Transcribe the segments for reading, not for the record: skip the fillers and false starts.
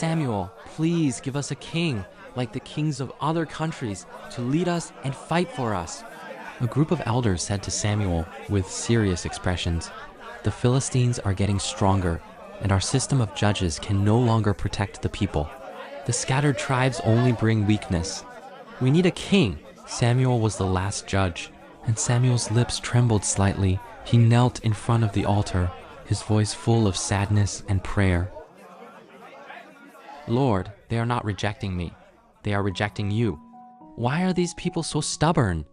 Samuel, please give us a king, like the kings of other countries, to lead us and fight for us." A group of elders said to Samuel with serious expressions, "The Philistines are getting stronger, and our system of judges can no longer protect the people. The scattered tribes only bring weakness. We need a king." Samuel was the last judge, and Samuel's lips trembled slightly. He knelt in front of the altar, his voice full of sadness and prayer. "Lord, they are not rejecting me. They are rejecting you. Why are these people so stubborn?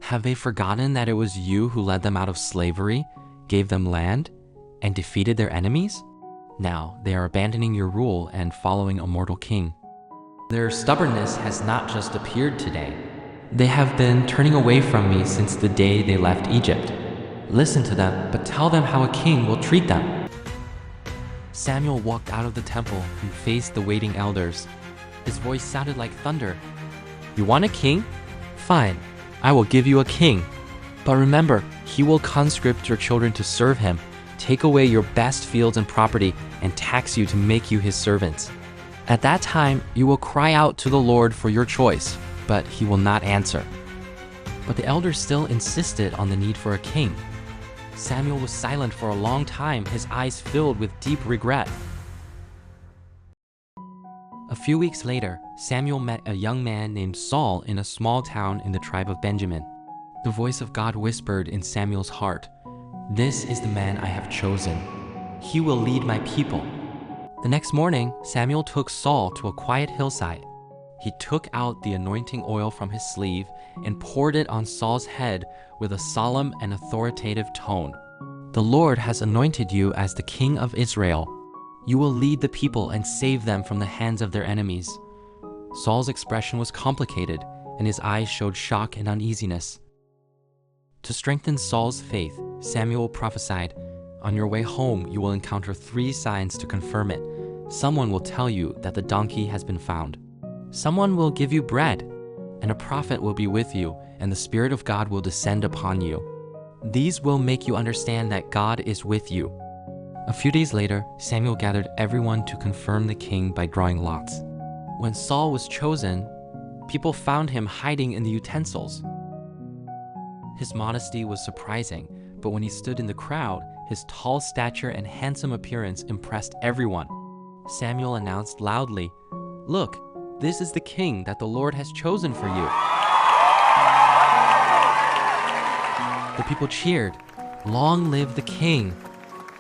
Have they forgotten that it was you who led them out of slavery, gave them land, and defeated their enemies? Now they are abandoning your rule and following a mortal king. Their stubbornness has not just appeared today. They have been turning away from me since the day they left Egypt. Listen to them, but tell them how a king will treat them." Samuel walked out of the temple and faced the waiting elders. His voice sounded like thunder. "You want a king? Fine, I will give you a king. But remember, he will conscript your children to serve him, take away your best fields and property, and tax you to make you his servants. At that time, you will cry out to the Lord for your choice, but he will not answer." But the elders still insisted on the need for a king. Samuel was silent for a long time, his eyes filled with deep regret. A few weeks later, Samuel met a young man named Saul in a small town in the tribe of Benjamin. The voice of God whispered in Samuel's heart, "This is the man I have chosen. He will lead my people." The next morning, Samuel took Saul to a quiet hillside. He took out the anointing oil from his sleeve and poured it on Saul's head with a solemn and authoritative tone. "The Lord has anointed you as the king of Israel. You will lead the people and save them from the hands of their enemies." Saul's expression was complicated, and his eyes showed shock and uneasiness. To strengthen Saul's faith, Samuel prophesied, "On your way home, you will encounter 3 signs to confirm it. Someone will tell you that the donkey has been found. Someone will give you bread, and a prophet will be with you, and the Spirit of God will descend upon you. These will make you understand that God is with you." A few days later, Samuel gathered everyone to confirm the king by drawing lots. When Saul was chosen, people found him hiding in the utensils. His modesty was surprising, but when he stood in the crowd, his tall stature and handsome appearance impressed everyone. Samuel announced loudly, "Look, this is the king that the Lord has chosen for you." The people cheered, "Long live the king!"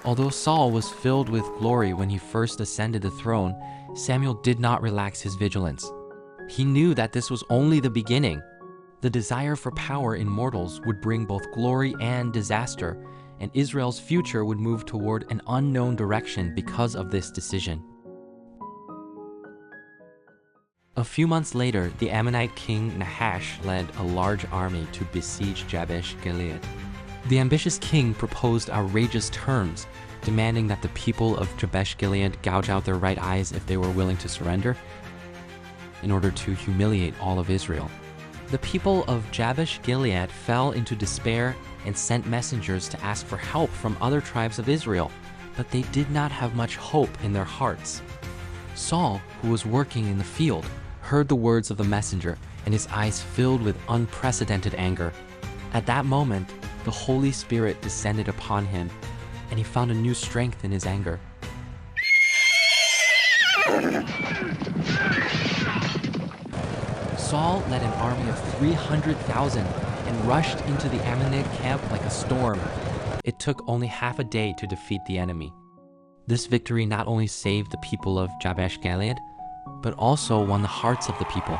Although Saul was filled with glory when he first ascended the throne, Samuel did not relax his vigilance. He knew that this was only the beginning. The desire for power in mortals would bring both glory and disaster, and Israel's future would move toward an unknown direction because of this decision. A few months later, the Ammonite king Nahash led a large army to besiege Jabesh Gilead. The ambitious king proposed outrageous terms, demanding that the people of Jabesh Gilead gouge out their right eyes if they were willing to surrender, in order to humiliate all of Israel. The people of Jabesh Gilead fell into despair and sent messengers to ask for help from other tribes of Israel, but they did not have much hope in their hearts. Saul, who was working in the field, heard the words of the messenger, and his eyes filled with unprecedented anger. At that moment, the Holy Spirit descended upon him, and he found a new strength in his anger. Saul led an army of 300,000 and rushed into the Ammonite camp like a storm. It took only half a day to defeat the enemy. This victory not only saved the people of Jabesh Gilead, but also won the hearts of the people.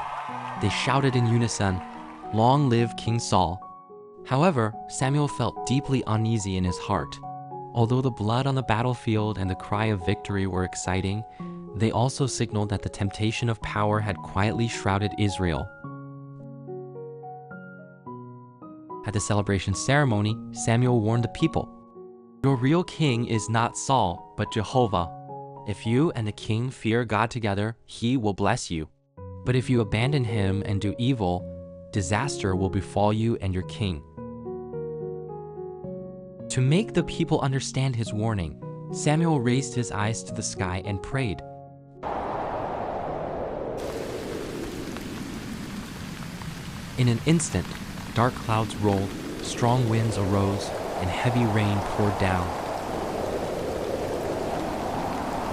They shouted in unison, "Long live King Saul!" However, Samuel felt deeply uneasy in his heart. Although the blood on the battlefield and the cry of victory were exciting, they also signaled that the temptation of power had quietly shrouded Israel. At the celebration ceremony, Samuel warned the people, "Your real king is not Saul, but Jehovah. If you and the king fear God together, he will bless you. But if you abandon him and do evil, disaster will befall you and your king." To make the people understand his warning, Samuel raised his eyes to the sky and prayed, In an instant, dark clouds rolled, strong winds arose, and heavy rain poured down.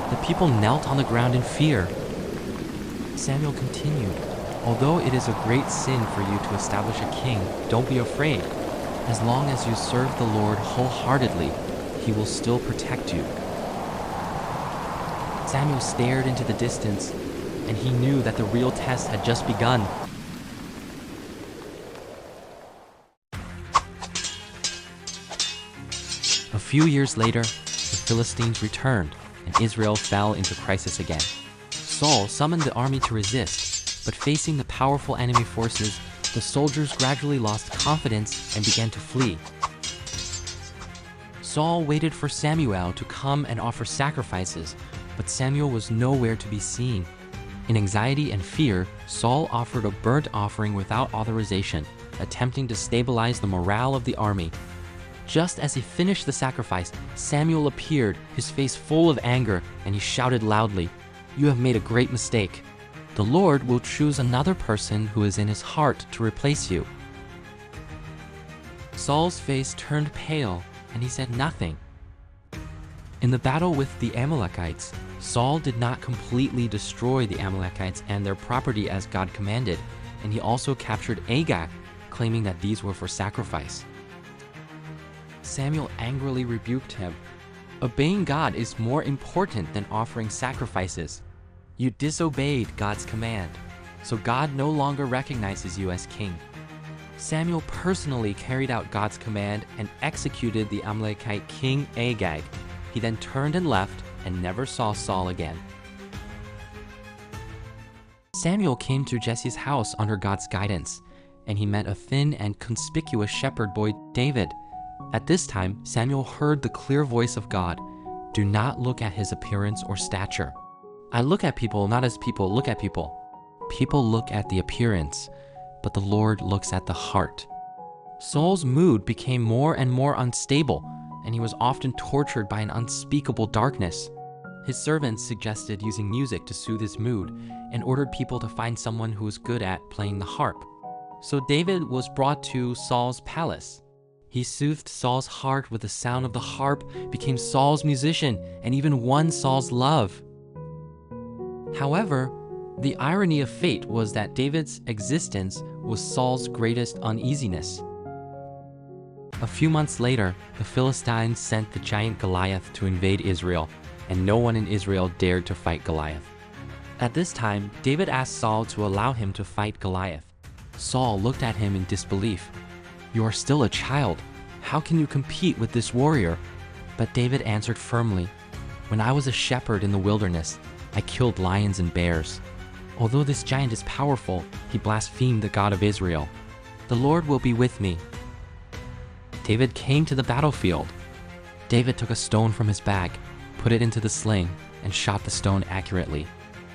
The people knelt on the ground in fear. Samuel continued, "Although it is a great sin for you to establish a king, don't be afraid. As long as you serve the Lord wholeheartedly, He will still protect you." Samuel stared into the distance, and he knew that the real test had just begun. A few years later, the Philistines returned, and Israel fell into crisis again. Saul summoned the army to resist, but facing the powerful enemy forces, the soldiers gradually lost confidence and began to flee. Saul waited for Samuel to come and offer sacrifices, but Samuel was nowhere to be seen. In anxiety and fear, Saul offered a burnt offering without authorization, attempting to stabilize the morale of the army. Just as he finished the sacrifice, Samuel appeared, his face full of anger, and he shouted loudly, "You have made a great mistake. The Lord will choose another person who is in his heart to replace you." Saul's face turned pale, and he said nothing. In the battle with the Amalekites, Saul did not completely destroy the Amalekites and their property as God commanded, and he also captured Agag, claiming that these were for sacrifice. Samuel angrily rebuked him. "Obeying God is more important than offering sacrifices. You disobeyed God's command, so God no longer recognizes you as king." Samuel personally carried out God's command and executed the Amalekite king Agag. He then turned and left and never saw Saul again. Samuel came to Jesse's house under God's guidance, and he met a thin and conspicuous shepherd boy, David. At this time, Samuel heard the clear voice of God, "Do not look at his appearance or stature. I look at people not as people look at people. People look at the appearance, but the Lord looks at the heart." Saul's mood became more and more unstable, and he was often tortured by an unspeakable darkness. His servants suggested using music to soothe his mood and ordered people to find someone who was good at playing the harp. So David was brought to Saul's palace. He soothed Saul's heart with the sound of the harp, became Saul's musician, and even won Saul's love. However, the irony of fate was that David's existence was Saul's greatest uneasiness. A few months later, the Philistines sent the giant Goliath to invade Israel, and no one in Israel dared to fight Goliath. At this time, David asked Saul to allow him to fight Goliath. Saul looked at him in disbelief. "You are still a child. How can you compete with this warrior?" But David answered firmly, "When I was a shepherd in the wilderness, I killed lions and bears. Although this giant is powerful, he blasphemed the God of Israel. The Lord will be with me." David came to the battlefield. David took a stone from his bag, put it into the sling, and shot the stone accurately.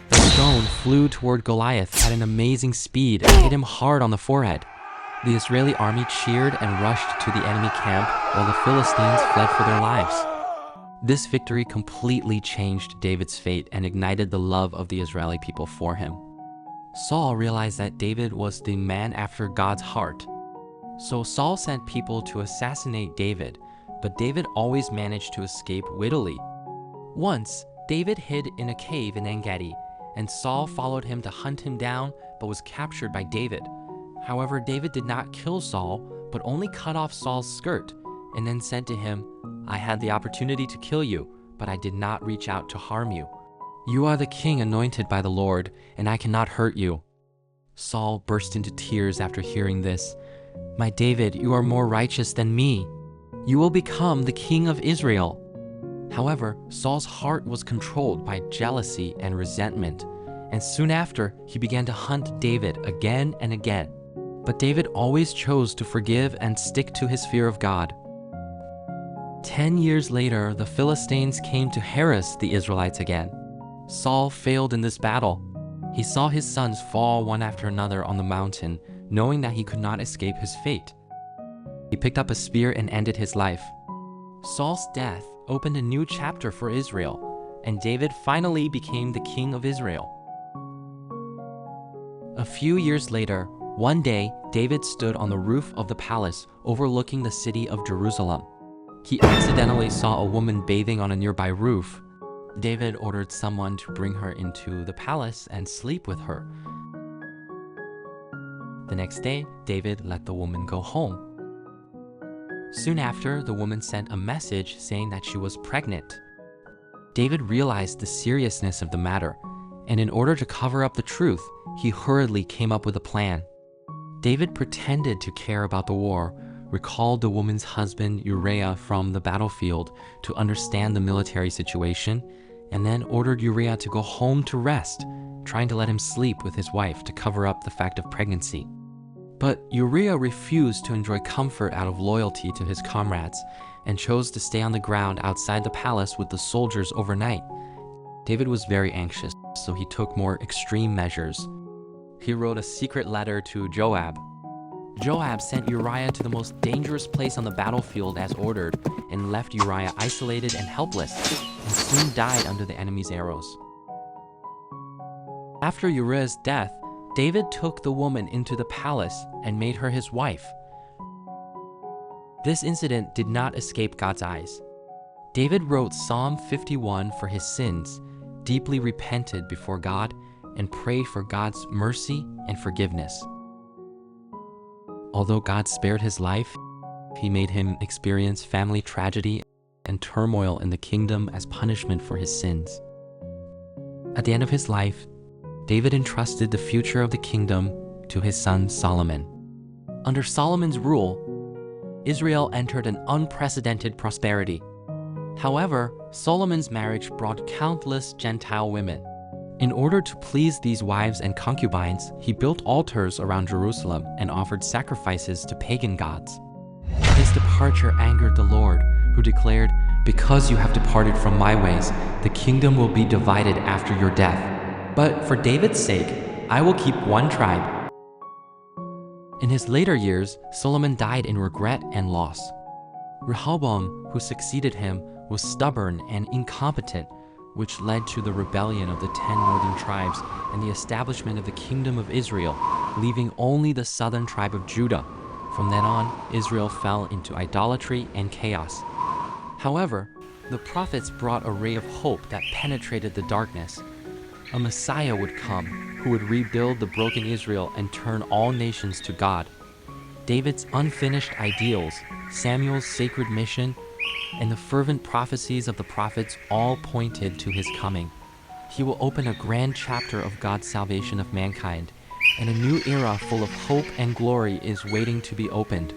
The stone flew toward Goliath at an amazing speed and hit him hard on the forehead. The Israeli army cheered and rushed to the enemy camp while the Philistines fled for their lives. This victory completely changed David's fate and ignited the love of the Israeli people for him. Saul realized that David was the man after God's heart. So Saul sent people to assassinate David, but David always managed to escape wittily. Once, David hid in a cave in En-Gedi, and Saul followed him to hunt him down, but was captured by David. However, David did not kill Saul, but only cut off Saul's skirt, and then said to him, "I had the opportunity to kill you, but I did not reach out to harm you. You are the king anointed by the Lord, and I cannot hurt you." Saul burst into tears after hearing this. "My David, you are more righteous than me. You will become the king of Israel." However, Saul's heart was controlled by jealousy and resentment, and soon after, he began to hunt David again and again. But David always chose to forgive and stick to his fear of God. 10 years later, the Philistines came to harass the Israelites again. Saul failed in this battle. He saw his sons fall one after another on the mountain, knowing that he could not escape his fate. He picked up a spear and ended his life. Saul's death opened a new chapter for Israel, and David finally became the king of Israel. A few years later, One day, David stood on the roof of the palace overlooking the city of Jerusalem. He accidentally saw a woman bathing on a nearby roof. David ordered someone to bring her into the palace and sleep with her. The next day, David let the woman go home. Soon after, the woman sent a message saying that she was pregnant. David realized the seriousness of the matter, and in order to cover up the truth, he hurriedly came up with a plan. David pretended to care about the war, recalled the woman's husband Uriah from the battlefield to understand the military situation, and then ordered Uriah to go home to rest, trying to let him sleep with his wife to cover up the fact of pregnancy. But Uriah refused to enjoy comfort out of loyalty to his comrades and chose to stay on the ground outside the palace with the soldiers overnight. David was very anxious, so he took more extreme measures. He wrote a secret letter to Joab. Joab sent Uriah to the most dangerous place on the battlefield as ordered and left Uriah isolated and helpless, and soon died under the enemy's arrows. After Uriah's death, David took the woman into the palace and made her his wife. This incident did not escape God's eyes. David wrote Psalm 51 for his sins, deeply repented before God, and prayed for God's mercy and forgiveness. Although God spared his life, he made him experience family tragedy and turmoil in the kingdom as punishment for his sins. At the end of his life, David entrusted the future of the kingdom to his son Solomon. Under Solomon's rule, Israel entered an unprecedented prosperity. However, Solomon's marriage brought countless Gentile women. In order to please these wives and concubines, he built altars around Jerusalem and offered sacrifices to pagan gods. His departure angered the Lord, who declared, "Because you have departed from my ways, the kingdom will be divided after your death. But for David's sake, I will keep one tribe." In his later years, Solomon died in regret and loss. Rehoboam, who succeeded him, was stubborn and incompetent, which led to the rebellion of the 10 northern tribes and the establishment of the kingdom of Israel, leaving only the southern tribe of Judah. From then on, Israel fell into idolatry and chaos. However, the prophets brought a ray of hope that penetrated the darkness. A Messiah would come who would rebuild the broken Israel and turn all nations to God. David's unfinished ideals, Samuel's sacred mission, and the fervent prophecies of the prophets all pointed to his coming. He will open a grand chapter of God's salvation of mankind, and a new era full of hope and glory is waiting to be opened.